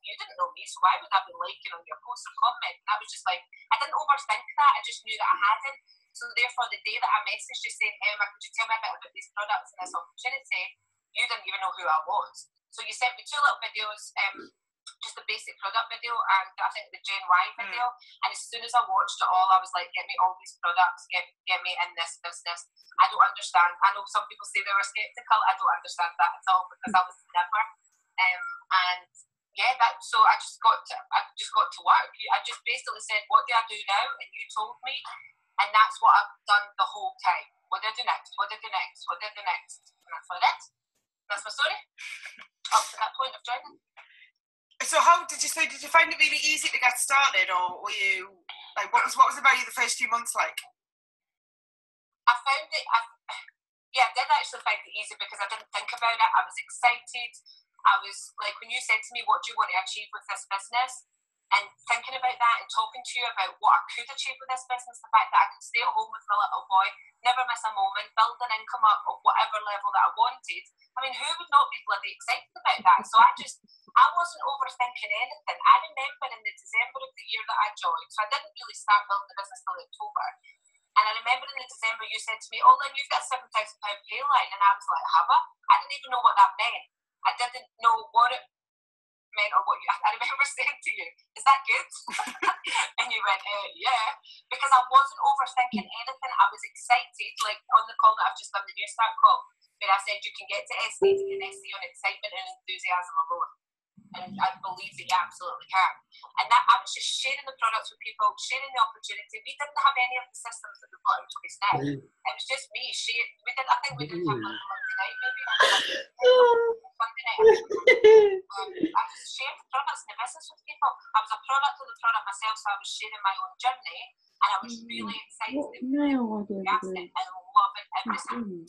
you didn't know me, so why would I be liking on your post or comment? And I was just like, I didn't overthink that. I just knew that I hadn't. So therefore, the day that I messaged you saying, Emma, could you tell me a bit about these products and this opportunity? You didn't even know who I was. So you sent me 2 little videos, just a basic product video and I think the Gen Y video. And as soon as I watched it all, I was like, get me all these products, get me in this business. I don't understand. I know some people say they were skeptical. I don't understand that at all because I was never. And yeah, so I just got to work. I just basically said, what do I do now? And you told me, and that's what I've done the whole time. What do I do next? What do I do next? What do I do next? And that's what it is. That's my story. Up to that point of joining. So did you find it really easy to get started, or were you like what was about you the first few months like? I found it. I did actually find it easy because I didn't think about it. I was excited. I was like, when you said to me, what do you want to achieve with this business? And thinking about that and talking to you about what I could achieve with this business, the fact that I could stay at home with my little boy, never miss a moment, build an income up of whatever level that I wanted. I mean, who would not be bloody excited about that? So I wasn't overthinking anything. I remember in the December of the year that I joined, so I didn't really start building the business till October. And I remember in the December you said to me, oh, Lynn, you've got a £7,000 pay line. And I was like, have I? I didn't even know what that meant. I didn't know what it meant or what I remember saying to you, is that good? And you went, yeah. Because I wasn't overthinking anything. I was excited, like on the call that I've just done, the New Start call, where I said you can get to SD and SD on excitement and enthusiasm alone. And I believe that you absolutely can. And that I was just sharing the products with people, sharing the opportunity. We didn't have any of the systems that we've got in place now. It was just me sharing. I think we didn't have like a Monday night, maybe. Monday night. I just shared the products in the business with people. I was a product of the product myself, so I was sharing my own journey, and I was really excited and enthusiastic and loving every single.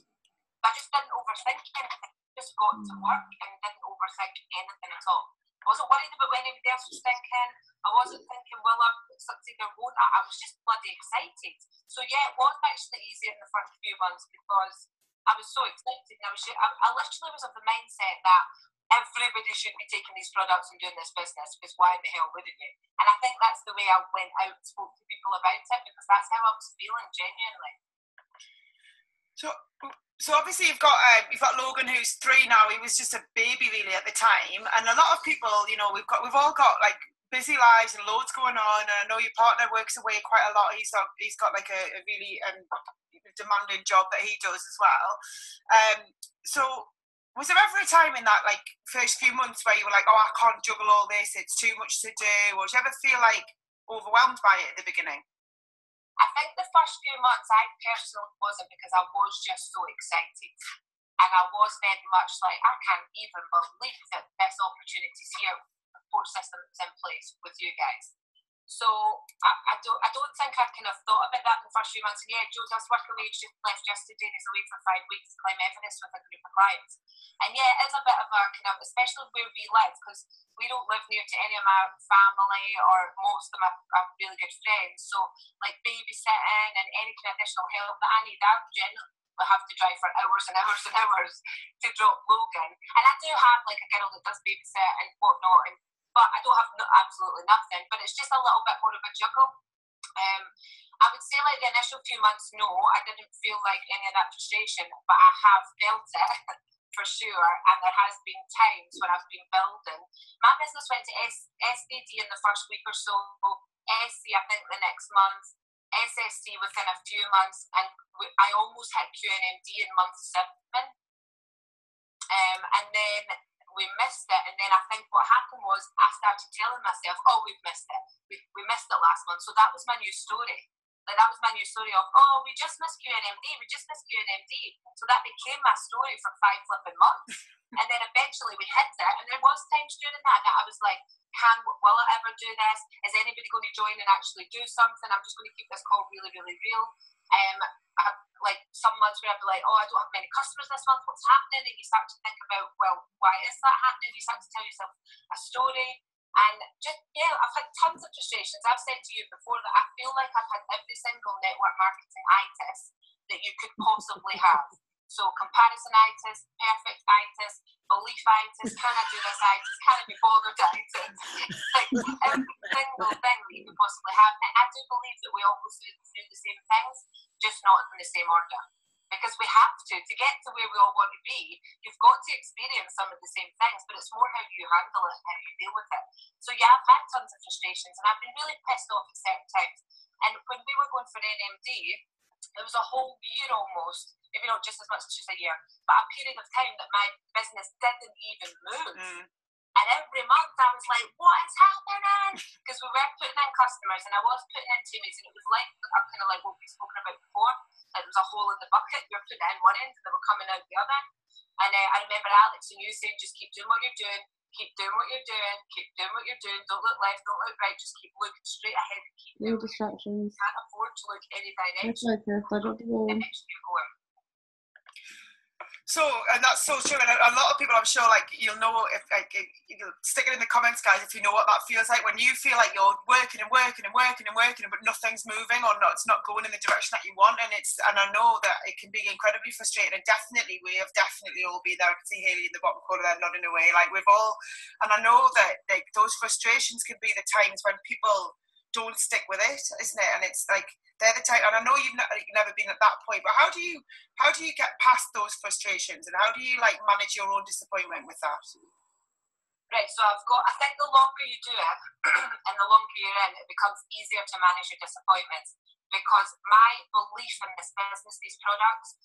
I just didn't overthink anything. Just got to work and didn't overthink anything at all. I wasn't worried about what anybody else was thinking. I wasn't thinking, will I succeed or won't I? I was just bloody excited. So yeah, it was actually easier in the first few months because I was so excited. And I literally was of the mindset that everybody should be taking these products and doing this business, because why the hell wouldn't you? And I think that's the way I went out and spoke to people about it, because that's how I was feeling genuinely. So obviously you've got Logan, who's 3 now. He was just a baby really at the time, and a lot of people, you know, we've all got like busy lives and loads going on. And I know your partner works away quite a lot. He's got like a really demanding job that he does as well. So was there ever a time in that like first few months where you were like, oh, I can't juggle all this, it's too much to do? Or did you ever feel like overwhelmed by it at the beginning? I think the first few months I personally wasn't, because I was just so excited. And I was very much like, I can't even believe that this opportunity's here, the support system is in place with you guys. So I don't think I kind of thought about that in the first few months. And yeah, Joe does work away, just left yesterday, and he's away for 5 weeks to climb Everest with a group of clients. And yeah, it is a bit of a kind of, especially where we live, because we don't live near to any of my family or most of my really good friends. So like babysitting and any kind of additional help that I need, I generally have to drive for hours and hours and hours to drop Logan. And I do have like a girl that does babysit and whatnot, but I don't have absolutely nothing. But it's just a little bit more of a juggle. I would say like the initial few months, no, I didn't feel like any of that frustration, but I have felt it for sure. And there has been times when I've been building. My business went to SDD in the first week or so, SC I think the next month, SSC within a few months, and I almost hit QNMD in month 7. And then we missed it, and then I think what happened was I started telling myself, oh, we've missed it. We missed it last month. So that was my new story. Like, that was my new story of, oh, we just missed QNMD. So that became my story for 5 flipping months. And then eventually we hit it, and there was times during that I was like, will I ever do this? Is anybody going to join and actually do something? I'm just going to keep this call really, really real. Like some months where I'd be like, oh, I don't have many customers this month, what's happening? And you start to think about, well, why is that happening? You start to tell yourself a story. And just, yeah, I've had tons of frustrations. I've said to you before that I feel like I've had every single network marketing itis that you could possibly have. So comparisonitis, perfect-itis, belief-itis, can I do this itis, can I be bothered itis? every single thing that you could possibly have. And I do believe that we all go through the same things, just not in the same order. Because we have to get to where we all want to be, you've got to experience some of the same things, but it's more how you handle it and how you deal with it. So yeah, I've had tons of frustrations and I've been really pissed off at certain times. And when we were going for NMD, it was a whole year almost, maybe not just as much as just a year, but a period of time that my business didn't even move. And every month I was like, what is happening? Because we were putting in customers and I was putting in teammates, and it was like kind of like what we've spoken about before. Like there was a hole in the bucket, you were putting it in one end and they were coming out the other. And I remember Alex and you saying, just keep doing what you're doing, keep doing what you're doing, keep doing what you're doing, don't look left, don't look right, just keep looking straight ahead and keep No distractions. You can't afford to look any direction. It's like a fudge at the wall. It makes you going. So, and that's so true, and a lot of people, I'm sure, like, you'll know, if like, you'll stick it in the comments, guys, if you know what that feels like, when you feel like you're working and working and working and working, but nothing's moving, or not, it's not going in the direction that you want, and I know that it can be incredibly frustrating, and definitely, we have definitely all been there. I can see Hayley in the bottom corner there nodding away, like, we've all, and I know that, like, those frustrations can be the times when people don't stick with it, isn't it? And it's like, they're the type, and I know you've never been at that point, but how do you get past those frustrations, and how do you like manage your own disappointment with that? Right, so I think the longer you do it and the longer you're in, it becomes easier to manage your disappointments, because my belief in this business, these products,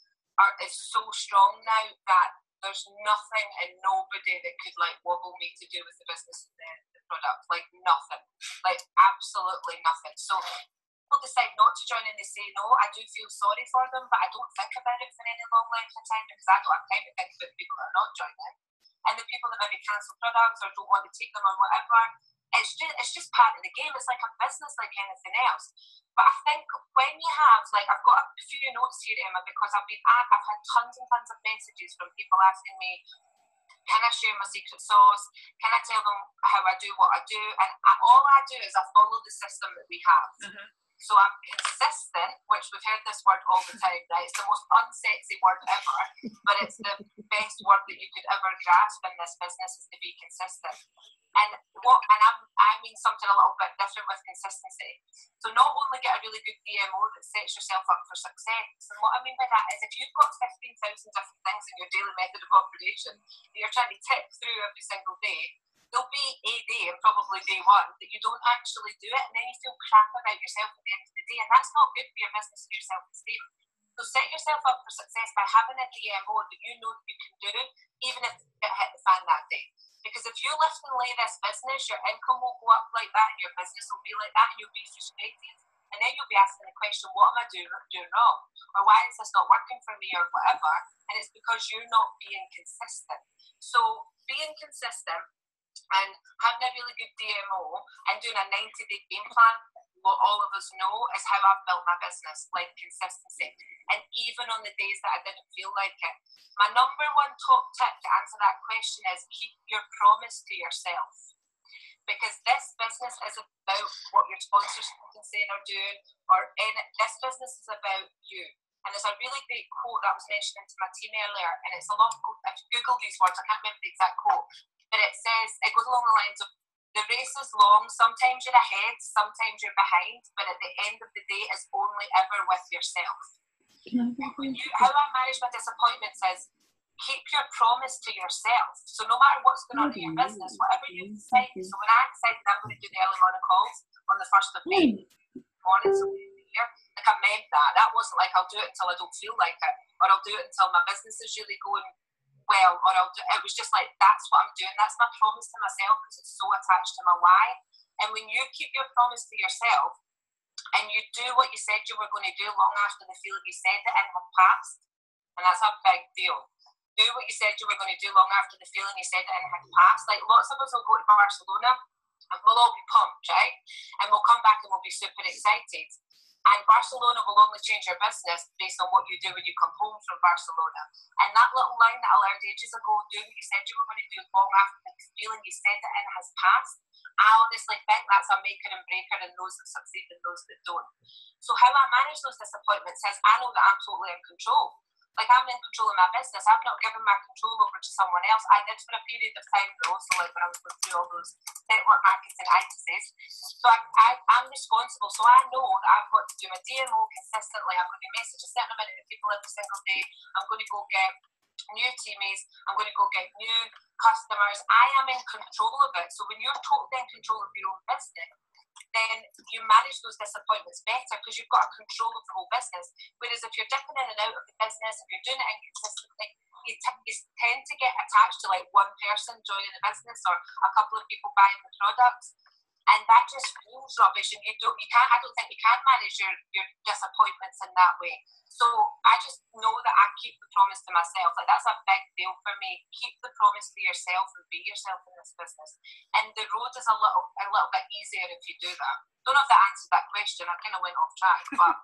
is so strong now that there's nothing and nobody that could like wobble me to do with the business and the product, like nothing, like absolutely nothing. So people decide not to join and they say no, I do feel sorry for them, but I don't think about it for any long length of time, because I don't have time to think about the people that are not joining. And the people that maybe cancel products or don't want to take them or whatever, it's just part of the game. It's like a business like anything else. But I think when you have, like, I've got a few notes here, Emma, because I've had tons and tons of messages from people asking me, can I share my secret sauce? Can I tell them how I do what I do? And all I do is I follow the system that we have. So I'm consistent, which we've heard this word all the time, right? It's the most unsexy word ever, but it's the best word that you could ever grasp in this business, is to be consistent. And I mean something a little bit different with consistency. So not only get a really good DMO that sets yourself up for success, and what I mean by that is if you've got 15,000 different things in your daily method of operation that you're trying to tick through every single day, there'll be a day, and probably day one, that you don't actually do it, and then you feel crap about yourself at the end of the day, and that's not good for your business and your self-esteem. So set yourself up for success by having a DMO that you know that you can do, even if you get hit the fan that day. Because if you lift and lay this business, your income will go up like that, and your business will be like that, and you'll be frustrated, and then you'll be asking the question, what am I doing wrong? Or why is this not working for me, or whatever? And it's because you're not being consistent. So being consistent and having a really good DMO and doing a 90-day game plan, what all of us know is how I've built my business, like consistency. And even on the days that I didn't feel like it. My number one top tip to answer that question is keep your promise to yourself. Because this business is about what your sponsors can say or doing, this business is about you. And there's a really great quote that was mentioned to my team earlier, and it's a long quote. If you Google these words, I can't remember the exact quote, but it goes along the lines of, the race is long, sometimes you're ahead, sometimes you're behind, but at the end of the day, it's only ever with yourself. How I manage my disappointments is keep your promise to yourself. So no matter what's going on in your business, whatever you decide. So when I decided I'm going to do the early morning calls on the 1st of May, morning, so like I meant that. That wasn't like I'll do it until I don't feel like it, or I'll do it until my business is really going well, or it was just like, that's what I'm doing. That's my promise to myself, because it's so attached to my why. And when you keep your promise to yourself and you do what you said you were going to do long after the feeling you said it in had passed, and that's a big deal. Do what you said you were going to do long after the feeling you said it in had passed. Like lots of us will go to Barcelona and we'll all be pumped, right? And we'll come back and we'll be super excited. And Barcelona will only change your business based on what you do when you come home from Barcelona. And that little line that I learned ages ago, do what you said you were going to do long after the feeling you said it in has passed, I honestly think that's a maker and breaker in those that succeed and those that don't. So how I manage those disappointments is I know that I'm totally in control. like, I'm in control of my business. I've not given my control over to someone else. I did for a period of time, though, so like when I was going through all those network marketing itises. So I'm responsible. So I know that I've got to do my DMO consistently. I'm going to message a certain amount of people every single day. I'm going to go get new teammates. I'm going to go get new customers. I am in control of it. So when you're totally in control of your own business, then you manage those disappointments better because you've got a control of the whole business. Whereas if you're dipping in and out of the business, if you're doing it inconsistently, you tend to get attached to like one person joining the business or a couple of people buying the products, and that just feels rubbish. And I don't think you can manage your disappointments in that way. So I just know that I keep the promise to myself. Like, that's a big deal for me. Keep the promise to yourself and be yourself in this business. And the road is a little bit easier if you do that. Don't know if that answered that question. I kind of went off track, but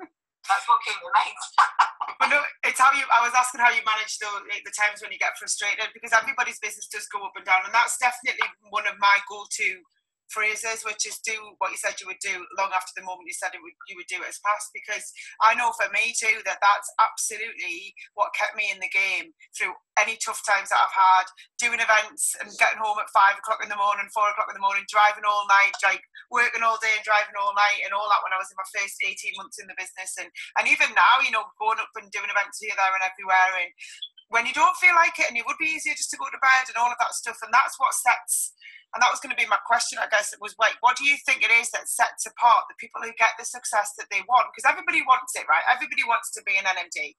that's what came to mind. But no, it's how I was asking how you manage the times when you get frustrated, because everybody's business does go up and down, and that's definitely one of my go-to phrases, which is do what you said you would do long after the moment you said you would do it has passed. Because I know for me too that's absolutely what kept me in the game through any tough times that I've had, doing events and getting home at 5 o'clock in the morning, 4 o'clock in the morning, driving all night, like working all day and driving all night and all that when I was in my first 18 months in the business, and even now, you know, going up and doing events here, there and everywhere, and when you don't feel like it, and it would be easier just to go to bed and all of that stuff. And that's what sets, and that was going to be my question, I guess, it was, wait, what do you think it is that sets apart the people who get the success that they want? Because everybody wants it, right? Everybody wants to be an NMD.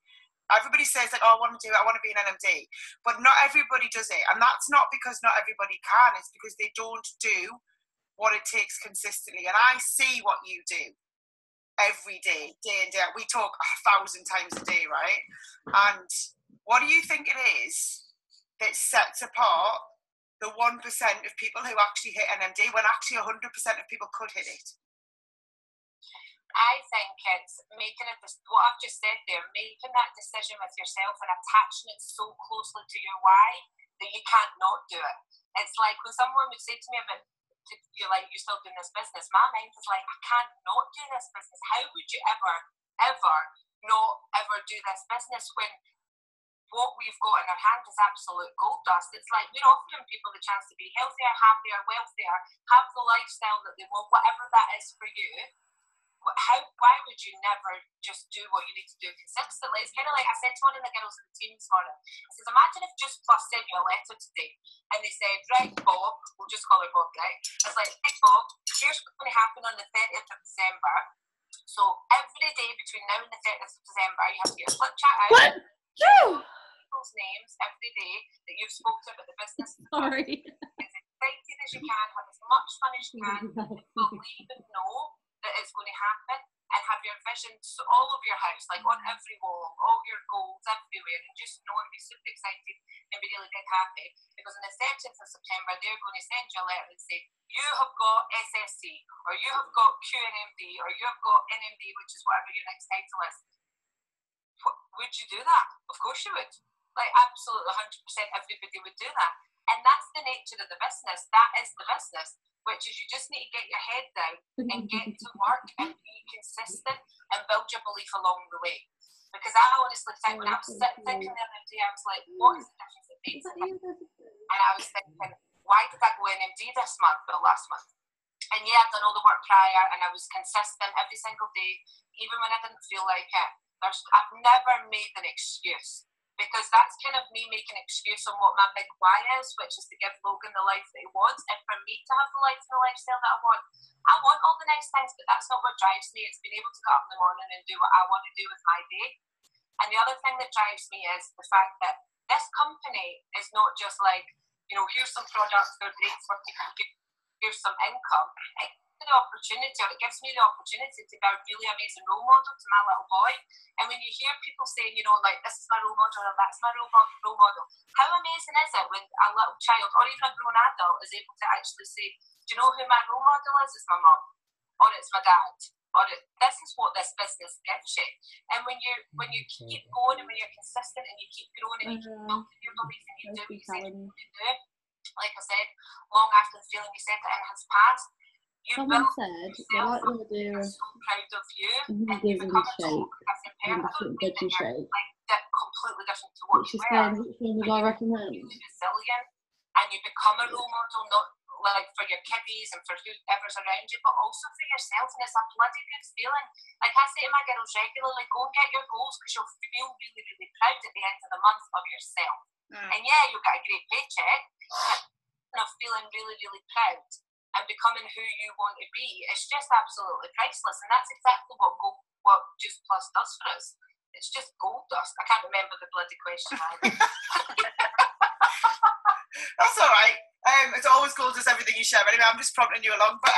Everybody says, like, oh, I want to be an NMD. But not everybody does it. And that's not because not everybody can. It's because they don't do what it takes consistently. And I see what you do every day, day in, day out. We talk 1,000 times a day, right? And what do you think it is that sets apart the 1% of people who actually hit NMD when actually 100% of people could hit it? I think it's making what I've just said there, making that decision with yourself and attaching it so closely to your why that you can't not do it. It's like when someone would say to me about, you're like, you're still doing this business, my mind is like, I can't not do this business. How would you ever not ever do this business when what we've got in our hands is absolute gold dust? It's like we're offering people the chance to be healthier, happier, wealthier, have the lifestyle that they want, whatever that is for you. Why would you never just do what you need to do consistently? It's kind of like I said to one of the girls in the team this morning. I said, imagine if Just Plus sent you a letter today and they said, right, Bob, we'll just call her Bob, right? It's like, hey, Bob, here's what's going to happen on the 30th of December. So every day between now and the 30th of December, you have to get a flip chat out. What? People's names every day that you've spoken to about the business. Sorry. As excited as you can, have as much fun as you can, believe and know that it's going to happen, and have your visions all over your house, like on every wall, all your goals everywhere, and just know and be super excited and be really big happy, because on the 30th of September they're going to send you a letter and say, you have got SSC, or you have got QNMD, or you have got NMD, which is whatever your next title is. Would you do that? Of course you would. Like, absolutely 100% everybody would do that. And that's the nature of the business. That is the business, which is you just need to get your head down and get to work and be consistent and build your belief along the way. Because I honestly think, when I was thinking the other day, I was like, what is the difference it makes? And I was thinking, why did I go NMD this month or last month? And yeah, I've done all the work prior, and I was consistent every single day, even when I didn't feel like it. I've never made an excuse, because that's kind of me making an excuse on what my big why is, which is to give Logan the life that he wants, and for me to have the life and the lifestyle that I want. I want all the nice things, but that's not what drives me. It's being able to get up in the morning and do what I want to do with my day. And the other thing that drives me is the fact that this company is not just like, you know, here's some products, they're great for people, here's some income. The opportunity, or it gives me the opportunity to be a really amazing role model to my little boy. And when you hear people saying, you know, like, this is my role model or that's my role model, how amazing is it when a little child or even a grown adult is able to actually say, do you know who my role model is? It's my mum, or it's my dad, or this is what this business gives you. And when you keep going and when you're consistent and you keep growing and you keep building your belief and you do what you said you're going to do, like I said, long after the feeling you said that it has passed, Someone said, what I want to do so proud of you, is and give you him become shape, and good shape. like completely different to what Which you is were. which one would I recommend? Really resilient, and you become a role model, not like for your kiddies and for whoever's around you, but also for yourself. And it's a bloody good feeling. Like I say to my girls regularly, go and get your goals, because you'll feel really, really proud at the end of the month of yourself. And yeah, you'll get a great paycheck, but feeling really, really proud and becoming who you want to be, it's just absolutely priceless. And that's exactly what Juice Plus does for us. It's just gold dust. I can't remember the bloody question. That's all right. It's always gold as everything you share. Anyway, I'm just prompting you along. But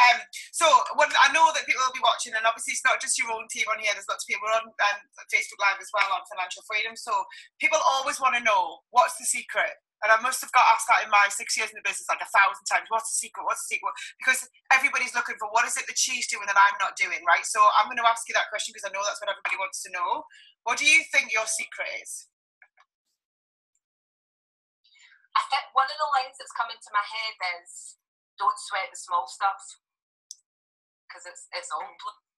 so I know that people will be watching, and obviously it's not just your own team on here. There's lots of people on Facebook Live as well on financial freedom. So people always want to know, what's the secret? And I must have got asked that in my 6 years in the business like 1,000 times. What's the secret? What's the secret? Because everybody's looking for, what is it that she's doing that I'm not doing, right? So I'm going to ask you that question because I know that's what everybody wants to know. What do you think your secret is? I think one of the lines that's come into my head is, don't sweat the small stuff, because it's all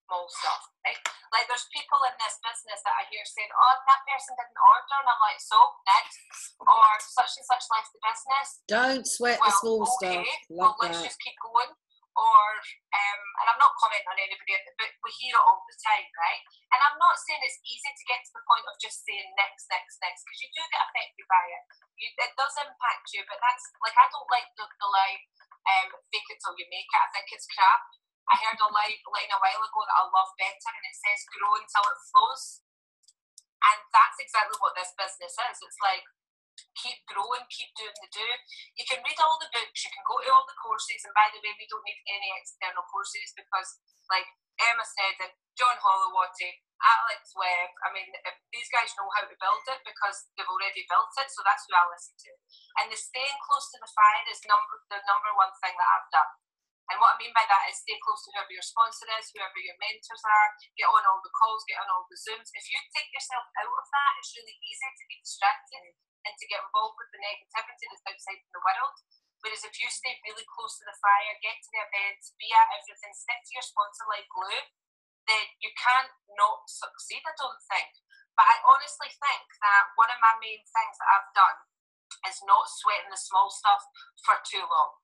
small stuff, right? Like there's people in this business that I hear saying, oh, that person didn't order, and I'm like, so next, or such and such left the business. Don't sweat the small stuff. Love let's that. just keep going. Or and I'm not commenting on anybody, but we hear it all the time, right? And I'm not saying it's easy to get to the point of just saying next, because you do get affected by it. It does impact you, but that's like, I don't like the line, fake it till you make it. I think it's crap. I heard a line a while ago that I love better, and it says grow until it flows. And that's exactly what this business is. It's like, keep growing, keep doing the do. You can read all the books, you can go to all the courses, and by the way, we don't need any external courses, because like Emma said, and John Hollowatty, Alex Webb, I mean, these guys know how to build it because they've already built it, so that's who I listen to. And the staying close to the fire is the number one thing that I've done. And what I mean by that is stay close to whoever your sponsor is, whoever your mentors are, get on all the calls, get on all the Zooms. If you take yourself out of that, it's really easy to be distracted and to get involved with the negativity that's outside in the world. Whereas if you stay really close to the fire, get to the events, be at everything, stick to your sponsor like glue, then you can't not succeed, I don't think. But I honestly think that one of my main things that I've done is not sweating the small stuff for too long.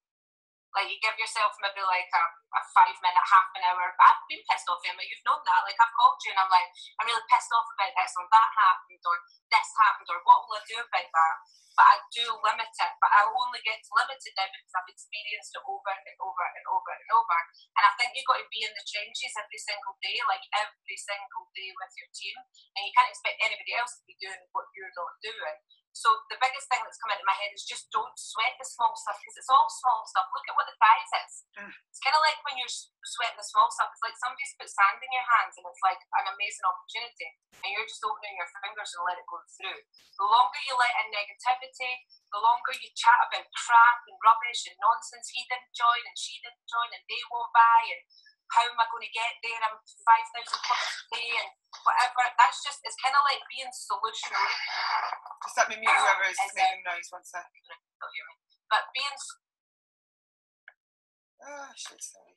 Like, you give yourself maybe like a 5 minute, half an hour. I've been pissed off, Emma, you've known that. Like, I've called you and I'm like, I'm really pissed off about this, or that happened, or this happened, or what will I do about that? But I do limit it, but I only get to limit it now because I've experienced it over and over and over and over. And I think you've got to be in the trenches every single day, like every single day with your team. And you can't expect anybody else to be doing what you're not doing. So the biggest thing that's come into my head is just don't sweat the small stuff, because it's all small stuff. Look at what the prize is. It's kind of like when you're sweating the small stuff, it's like somebody's put sand in your hands and it's like an amazing opportunity, and you're just opening your fingers and let it go through. The longer you let in negativity, the longer you chat about crap and rubbish and nonsense, he didn't join and she didn't join and they won't buy, and how am I going to get there? I'm 5,000 plus a day and whatever. That's just, it's kind of like being solution oriented. Just let me mute whoever is making noise, one sec. But being... Oh, shit, sorry.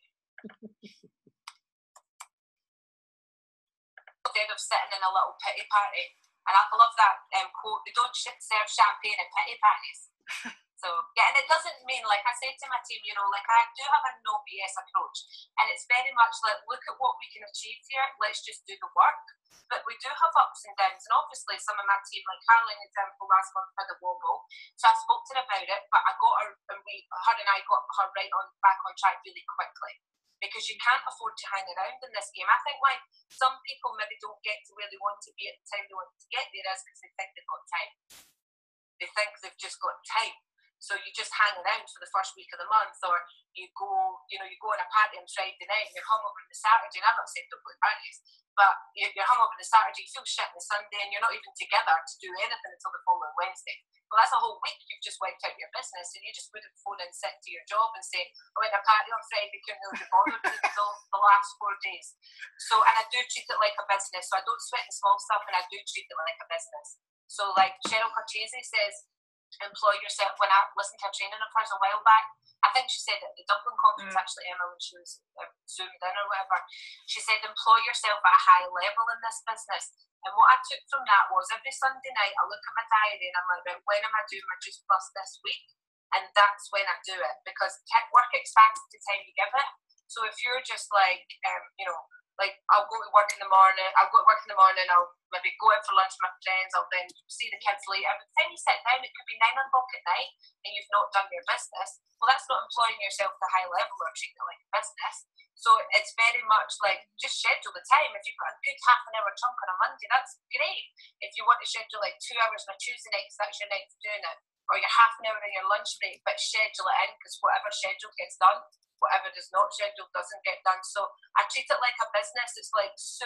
Instead of sitting in a little pity party. And I love that quote, they don't serve champagne at pity parties. So, yeah, and it doesn't mean, like I said to my team, you know, like I do have a no BS approach. And it's very much like, look at what we can achieve here, let's just do the work. But we do have ups and downs. And obviously some of my team, like Caroline, example, last month had a wobble. So I spoke to her about it, but I got her, and her and I got her back on track really quickly. Because you can't afford to hang around in this game. I think why some people maybe don't get to where they want to be at the time they want to get there is because they think they've got time. They think they've just got time. So you just hang around for the first week of the month, or you go on a party on Friday night and you're hungover on the Saturday. And I'm not saying don't go to parties, but you're hungover on the Saturday, you feel shit on the Sunday, and you're not even together to do anything until the following Wednesday. Well, that's a whole week you've just wiped out your business, and you just wouldn't phone and sit to your job and say, I went to a party on Friday, couldn't really be bothered until the last 4 days. So, and I do treat it like a business, so I don't sweat the small stuff, and I do treat it like a business. So like Cheryl Corchese says, employ yourself. When I listened to a training of hers a while back, I think she said at the Dublin conference, actually, Emma, when she was zoomed in or whatever, she said, employ yourself at a high level in this business. And what I took from that was every Sunday night, I look at my diary and I'm like, right, when am I doing my Juice Plus this week? And that's when I do it, because work expands the time you give it. So if you're just like, like I'll go to work in the morning, I'll maybe go out for lunch with my friends, I'll then see the kids later. By the time you sit down, it could be 9 o'clock at night and you've not done your business. Well, that's not employing yourself to a high level or treating it like a business. So it's very much like, just schedule the time. If you've got a good half an hour chunk on a Monday, that's great. If you want to schedule like 2 hours on a Tuesday night, because that's your night for doing it, or your half an hour on your lunch break, but schedule it in, because whatever scheduled gets done, whatever is not scheduled doesn't get done. So I treat it like a business. It's it's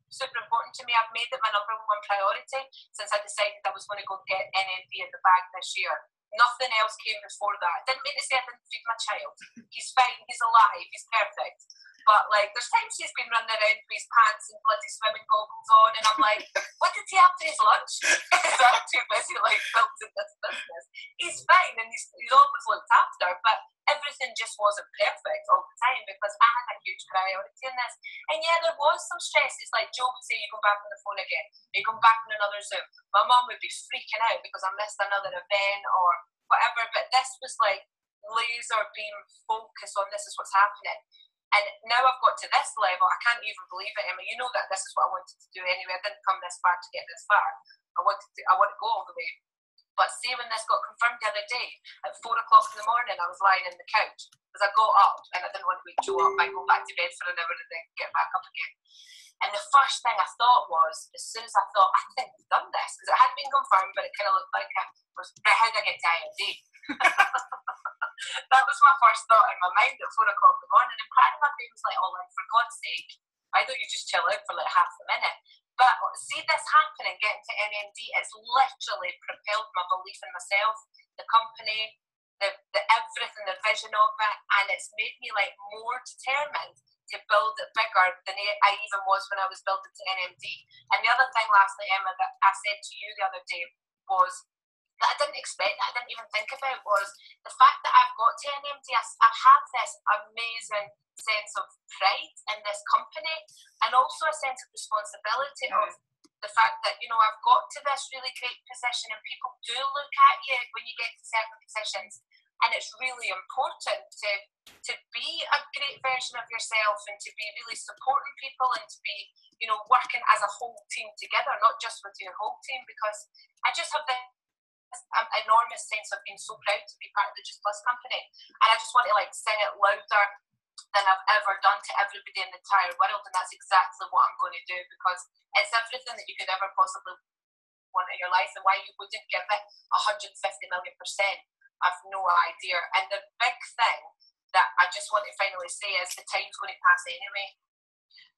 super important to me. I've made it my number one priority since I decided I was going to go get NMD in the bag this year. Nothing else came before that. I didn't mean to say I didn't feed my child. He's fine, he's alive, he's perfect. But like, there's times he's been running around with his pants and bloody swimming goggles on, and I'm like, what did he have for his lunch? Because I'm too busy like building this business. He's fine and he's always looked after, but everything just wasn't perfect all the time because I had a huge priority in this. And yeah, there was some stress. It's like Joe would say, you go back on the phone again, you come back on another Zoom. My mum would be freaking out because I missed another event or whatever, but this was like laser beam focus on this is what's happening. And now I've got to this level, I can't even believe it, Emma. You know that this is what I wanted to do anyway. I didn't come this far to get this far. I want to go all the way. But see, when this got confirmed the other day, at 4 o'clock in the morning, I was lying in the couch because I got up and I didn't want to wake Joe up. I go back to bed for an hour and then get back up again. And the first thing I thought was, as soon as I thought, I think we've done this, because it hadn't been confirmed, but it kind of looked like it was, how do I get to IMD? That was my first thought in my mind at 4 o'clock in the morning. And part of my brain was like, oh, like, for God's sake, why don't you just chill out for like half a minute? But see this happening, getting to NMD, it's literally propelled my belief in myself, the company, the everything, the vision of it, and it's made me like more determined to build it bigger than I even was when I was building to NMD. And the other thing, lastly, Emma, that I said to you the other day was that I didn't expect, that I didn't even think about, was the fact that I've got to NMD. I have this amazing sense of pride in this company and also a sense of responsibility of the fact that, you know, I've got to this really great position and people do look at you when you get to certain positions, and it's really important to be a great version of yourself and to be really supporting people and to be, you know, working as a whole team together, not just with your whole team, because I just have this enormous sense of being so proud to be part of the Just Plus company, and I just want to like sing it louder than I've ever done to everybody in the entire world. And that's exactly what I'm going to do, because it's everything that you could ever possibly want in your life, and why you wouldn't give it 150 million%, I've no idea. And the big thing that I just want to finally say is the time's going to pass anyway.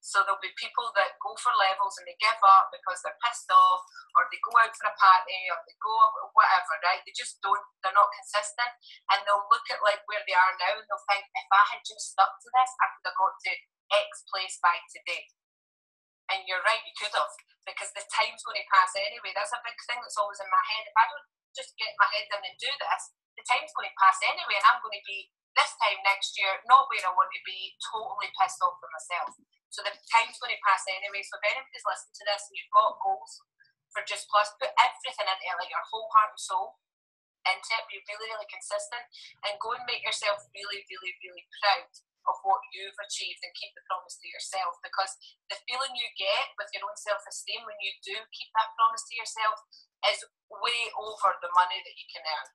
So there'll be people that go for levels and they give up because they're pissed off, or they go out for a party, or they go whatever, right? They just don't, they're not consistent, and they'll look at like where they are now and they'll think, if I had just stuck to this, I could have got to X place by today. And you're right, you could have, because the time's going to pass anyway. That's a big thing that's always in my head. If I don't just get my head down and do this, the time's going to pass anyway, and I'm going to be this time next year not where I want to be, totally pissed off with myself. So the time's going to pass anyway. So if anybody's listening to this and you've got goals for Just Plus, put everything into it, like your whole heart and soul into it. Be really, really consistent, and go and make yourself really, really, really proud of what you've achieved, and keep the promise to yourself, because the feeling you get with your own self-esteem when you do keep that promise to yourself is way over the money that you can earn,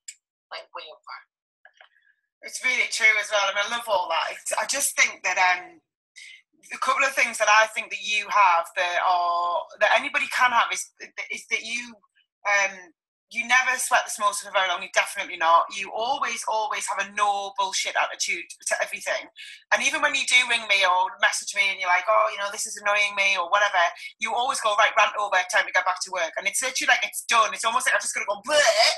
like way over. It's really true as well. I mean, I love all that. I just think that a couple of things that I think that you have that anybody can have is that you never sweat the small stuff for very long. You definitely not. You always have a no bullshit attitude to everything. And even when you do ring me or message me and you're like, oh, you know, this is annoying me or whatever, you always go, right, rant over, time to get back to work. And it's literally like, it's done. It's almost like I'm just going to go, bleh,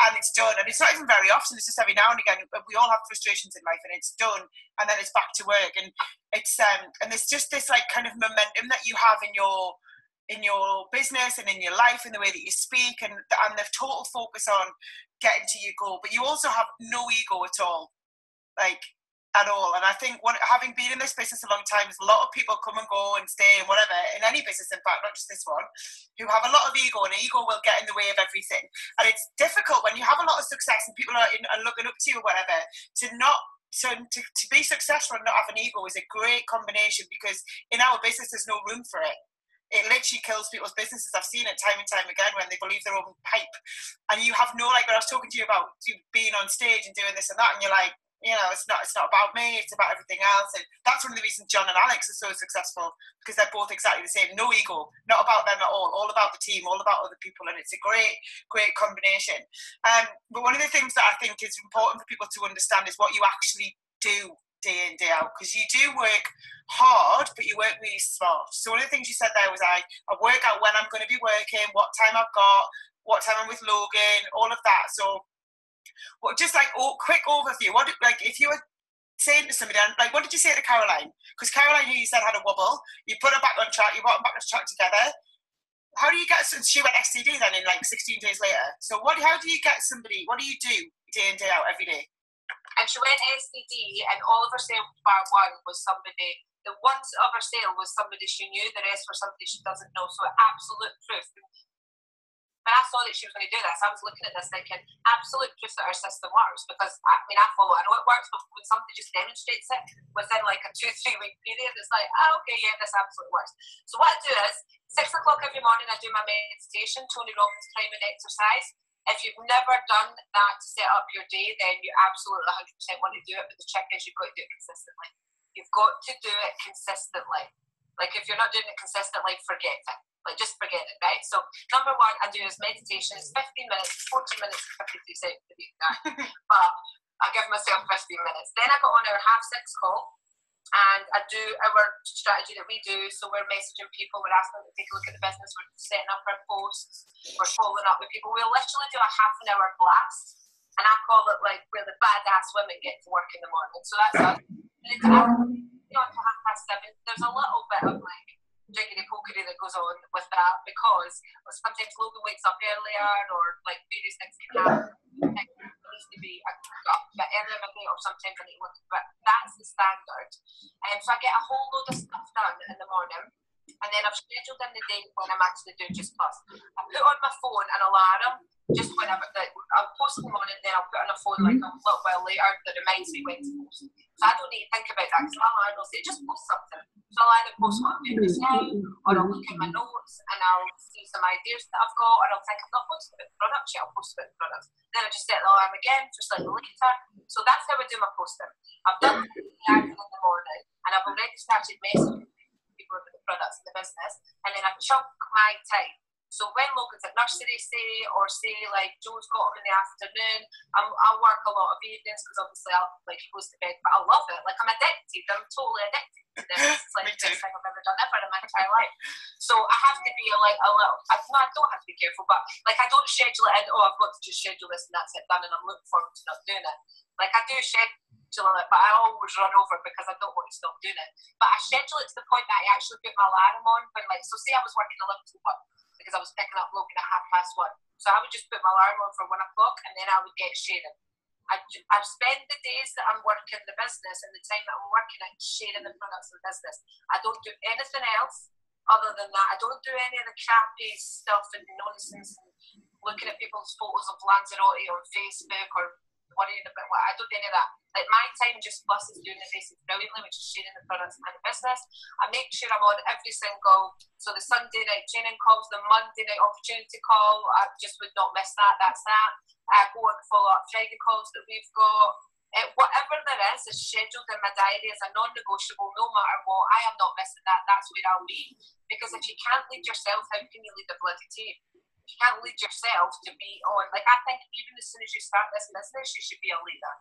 and it's done. And it's not even very often. It's just every now and again. We all have frustrations in life, and it's done. And then it's back to work. And it's and there's just this like kind of momentum that you have in your in your business and in your life and the way that you speak, and the total focus on getting to your goal. But you also have no ego at all, like at all. And I think having been in this business a long time, there's a lot of people come and go and stay and whatever, in any business, in fact, not just this one, who have a lot of ego, and ego will get in the way of everything. And it's difficult when you have a lot of success and people are looking up to you or whatever, to be successful and not have an ego is a great combination, because in our business there's no room for it. It literally kills people's businesses. I've seen it time and time again when they believe their own hype, and you have no, like when I was talking to you about you being on stage and doing this and that, and you're like, you know, it's not about me, it's about everything else. And that's one of the reasons John and Alex are so successful, because they're both exactly the same. No ego, not about them at all about the team, all about other people, and it's a great combination. But one of the things that I think is important for people to understand is what you actually do day in, day out, because you do work hard, but you work really smart. So one of the things you said there was I work out when I'm going to be working, what time I've got, what time I'm with Logan, all of that. So well, just like quick overview. What, like, if you were saying to somebody, like, what did you say to Caroline? Because Caroline, who you said had a wobble, you put her back on track, you brought them back on track together. How do you get? She went STD then in like 16 days later. So how do you get somebody? What do you do day in, day out, every day? And she went STD, and all of her sale bar one was somebody. The one of her sale was somebody she knew. The rest were somebody she doesn't know. So absolute proof. When I saw that she was going to do this, I was looking at this thinking, absolute proof that our system works, because I follow it. I know it works, but when somebody just demonstrates it within like a 2-3 week period, it's like, okay, yeah, this absolutely works. So what I do is, 6 o'clock every morning, I do my meditation, Tony Robbins time and exercise. If you've never done that to set up your day, then you absolutely 100% want to do it, but the trick is you've got to do it consistently. You've got to do it consistently. Like, if you're not doing it consistently, forget it. Like, just forget it, right? So, number one I do is meditation. It's 15 minutes, 14 minutes, and 53 seconds to be exact. But I give myself 15 minutes. Then I go on our 6:30 call, and I do our strategy that we do. So we're messaging people, we're asking them to take a look at the business, we're setting up our posts, we're following up with people. We'll literally do a half an hour blast, and I call it like where the badass women get to work in the morning. So that's us. And it's on to 7:30. There's a little bit of like jiggity pokery that goes on with that, because sometimes Logan wakes up earlier, or like various things can happen. It needs to be a bit earlier in the day, or sometimes I need to look, but that's the standard. So I get a whole load of stuff done in the morning, and then I've scheduled in the day when I'm actually doing Just Plus. I put on my phone an alarm just whenever I'll post in the morning, then I'll put on a phone like a little while later that reminds me when to post. So I don't need to think about that, because my alarm will say just post something. So I'll either post what I'm doing just now, or I'll look at my notes and I'll see some ideas that I've got, or I'll think I've not posted about the products yet, I'll post about the products. Then I just set the alarm again for slightly later. So that's how I do my posting. I've done the in the morning, and I've already started messaging people about the products in the business, and then I chunk my time. So when Logan's at nursery, say like Joe's got him in the afternoon, I'll work a lot of evenings, because obviously he goes to bed, but I love it. Like, I'm addicted. I'm totally addicted to this. It's like the best thing I've ever done ever in my entire life. So I have to be like a little, I don't have to be careful, but like, I don't schedule it in, I've got to just schedule this and that's it done, and I'm looking forward to not doing it. Like, I do schedule it, but I always run over because I don't want to stop doing it. But I schedule it to the point that I actually put my alarm on, but like, so say I was working 11 to 1, because I was picking up Logan at 1:30. So I would just put my alarm on for 1 o'clock, and then I would get sharing. I spend the days that I'm working the business and the time that I'm working at sharing the products of the business. I don't do anything else other than that. I don't do any of the crappy stuff and nonsense and looking at people's photos of Lanzarote on Facebook or worrying about what. I don't do any of that. Like, my time Just Plus is doing the basics brilliantly, which is sharing the products and the business. I make sure I'm on every single, so the Sunday night training calls, the Monday night opportunity call, I just would not miss that. That's that. I go on the follow-up Friday calls that we've got. Whatever there is scheduled in my diary as a non-negotiable, no matter what. I am not missing that. That's where I'll be. Because if you can't lead yourself, how can you lead a bloody team? You can't lead yourself to be on. Like, I think even as soon as you start this business, you should be a leader.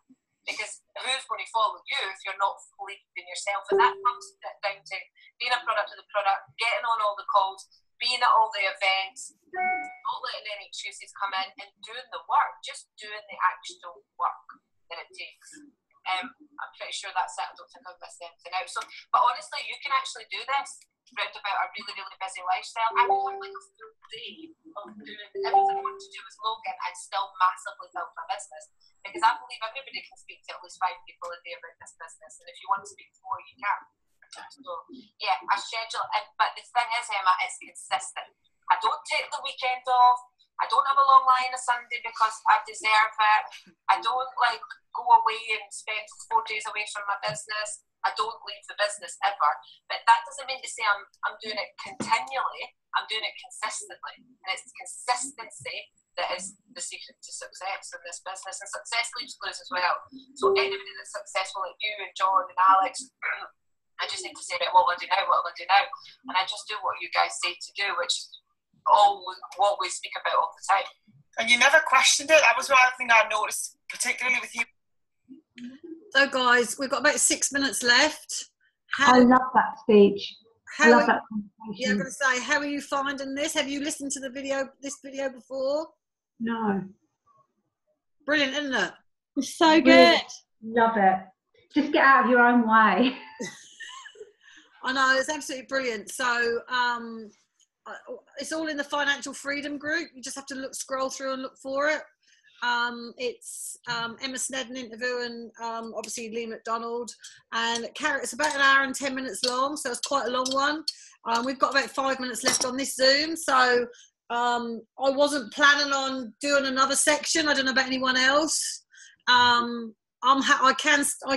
Because who's going to follow you if you're not leading yourself? And that comes down to being a product of the product, getting on all the calls, being at all the events, not letting any excuses come in, and doing the work, just doing the actual work that it takes. I'm pretty sure that's it. I don't think I've missed anything out. So, but honestly, you can actually do this round about a really, really busy lifestyle. I can have like a full day of doing everything I want to do as Logan and still massively build my business. Because I believe everybody can speak to at least 5 people a day about this business. And if you want to speak to more, you can. So, yeah, I schedule it. But the thing is, Emma, it's consistent. I don't take the weekend off. I don't have a long lie on a Sunday because I deserve it. I don't like go away and spend 4 days away from my business. I don't leave the business ever. But that doesn't mean to say I'm doing it continually. I'm doing it consistently. And it's consistency that is the secret to success in this business. And success leaves clues as well. So anybody that's successful like you and John and Alex, I just need to say, right, what will I do now? What will I do now? And I just do what you guys say to do, which is what we speak about all the time. And you never questioned it. That was one thing I noticed, particularly with you. So, guys, we've got about 6 minutes left. I love that speech. I love that conversation. Yeah, I'm going to say, how are you finding this? Have you listened to this video before? No. Brilliant, isn't it? It's so good. Love it. Just get out of your own way. I know, it's absolutely brilliant. So, it's all in the Financial Freedom group. You just have to scroll through and look for it. It's Emma Snedden interviewing obviously Lee McDonald, and it's about 1 hour and 10 minutes long, so it's quite a long one. We've got about 5 minutes left on this Zoom, so I wasn't planning on doing another section. I don't know about anyone else. I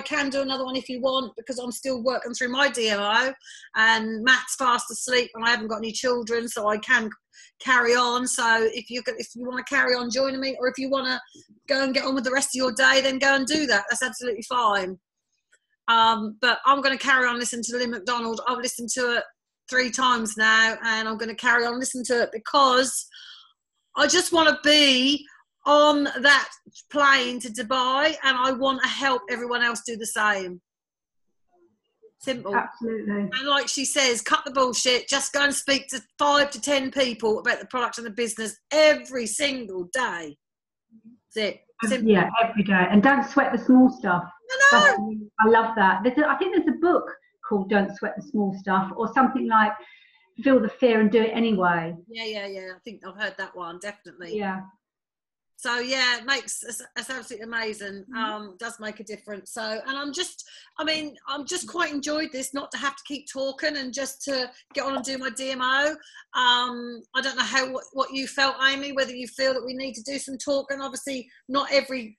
can do another one if you want, because I'm still working through my DMO, and Matt's fast asleep and I haven't got any children, so I can carry on. So if you want to carry on joining me, or if you want to go and get on with the rest of your day, then go and do that. That's absolutely fine. But I'm going to carry on listening to Lee McDonald. I've listened to it 3 times now, and I'm going to carry on listening to it because I just want to be on that plane to Dubai, and I want to help everyone else do the same. Simple. Absolutely. And like she says, cut the bullshit. Just go and speak to 5 to 10 people about the product and the business every single day. That's it. Simple. Yeah, every day. And don't sweat the small stuff. I love that. I think there's a book called Don't Sweat the Small Stuff, or something like Feel the Fear and Do It Anyway. Yeah. I think I've heard that one, definitely. Yeah. So yeah, it's absolutely amazing. Does make a difference. So, and I'm just quite enjoyed this, not to have to keep talking and just to get on and do my DMO. I don't know what you felt, Amy, whether you feel that we need to do some talking. Obviously, not every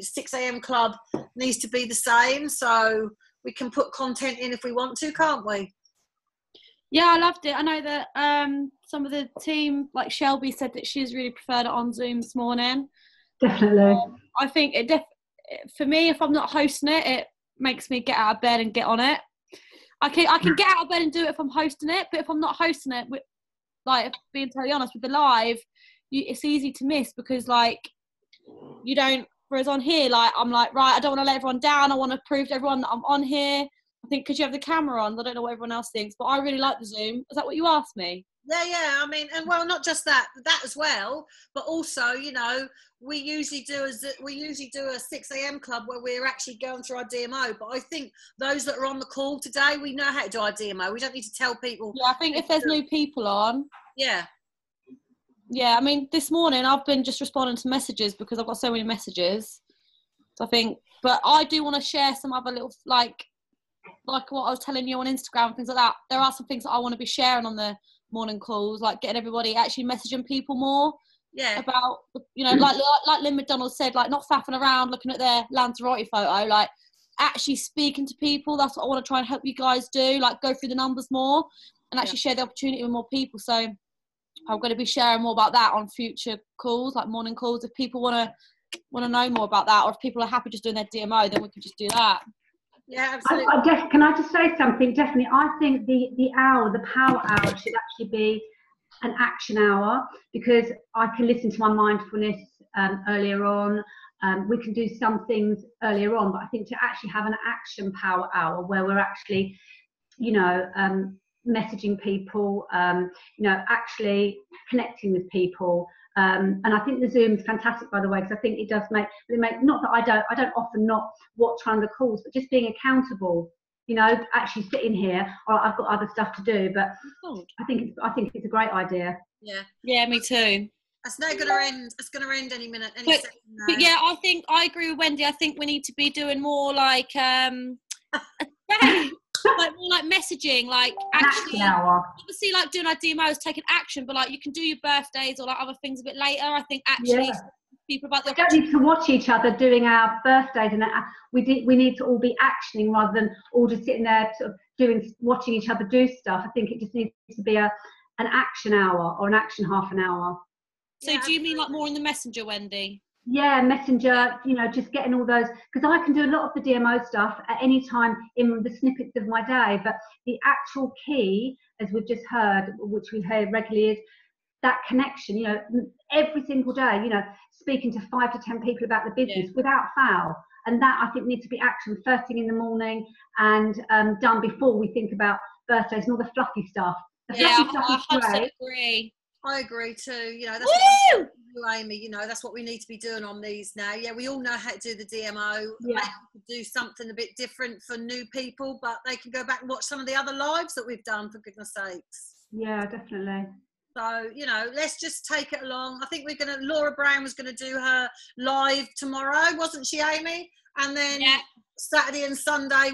6 a.m. club needs to be the same. So we can put content in if we want to, can't we? Yeah, I loved it. I know that some of the team, like Shelby, said that she's really preferred it on Zoom this morning. Definitely. I think for me, if I'm not hosting it, it makes me get out of bed and get on it. I can get out of bed and do it if I'm hosting it, but if I'm not hosting it, like being totally honest, with the live, it's easy to miss because like you don't. Whereas on here, like I'm like, right, I don't want to let everyone down. I want to prove to everyone that I'm on here. I think because you have the camera on, I don't know what everyone else thinks, but I really like the Zoom. Is that what you asked me? Yeah. I mean, and well, not just that as well, but also, you know, we usually do a 6 a.m. club where we're actually going through our DMO. But I think those that are on the call today, we know how to do our DMO. We don't need to tell people. Yeah, I think if there's new people on. Yeah. Yeah, I mean, this morning I've been just responding to messages because I've got so many messages. So I think, but I do want to share some other little like what I was telling you on Instagram and things like that. There are some things that I want to be sharing on the morning calls, like getting everybody actually messaging people more. Yeah. About, you know, like Lynn McDonald said, like not faffing around looking at their Lanzarote photo, like actually speaking to people. That's what I want to try and help you guys do, like go through the numbers more and actually share the opportunity with more people. So I'm going to be sharing more about that on future calls, like morning calls. If people want to know more about that, or if people are happy just doing their DMO, then we can just do that. Yeah, absolutely. Can I just say something? Definitely, I think the power hour should actually be an action hour, because I can listen to my mindfulness earlier on. We can do some things earlier on, but I think to actually have an action power hour where we're actually, you know, messaging people, you know, actually connecting with people, And I think the Zoom is fantastic, by the way, because I think it does make not that I don't often not watch one of the calls, but just being accountable. You know, actually sitting here. All right, I've got other stuff to do, but I think it's a great idea. Yeah, me too. That's not going to end. It's going to end any minute, any second now. But yeah, I agree with Wendy. I think we need to be doing more like like more like messaging, like actually obviously like doing our demos, taking action, but like you can do your birthdays or like other things a bit later. I think actually people about we don't need to watch each other doing our birthdays, and we need to all be actioning rather than all just sitting there sort of watching each other do stuff. I think it just needs to be an action hour or an action half an hour. So do you mean like more in the messenger, Wendy? Yeah, messenger, you know, just getting all those, because I can do a lot of the DMO stuff at any time in the snippets of my day, but the actual key, as we've just heard, which we hear regularly, is that connection, you know, every single day, you know, speaking to 5 to 10 people about the business without fail. And that, I think, needs to be action first thing in the morning and done before we think about birthdays and all the fluffy stuff. The fluffy stuff is great. Agree. I agree too. You know, that's what we do, Amy. You know, that's what we need to be doing on these now. Yeah, we all know how to do the DMO. Yeah. Maybe we could do something a bit different for new people, but they can go back and watch some of the other lives that we've done, for goodness sakes. Yeah, definitely. So, you know, let's just take it along. I think Laura Brown was going to do her live tomorrow, wasn't she, Amy? And then Saturday and Sunday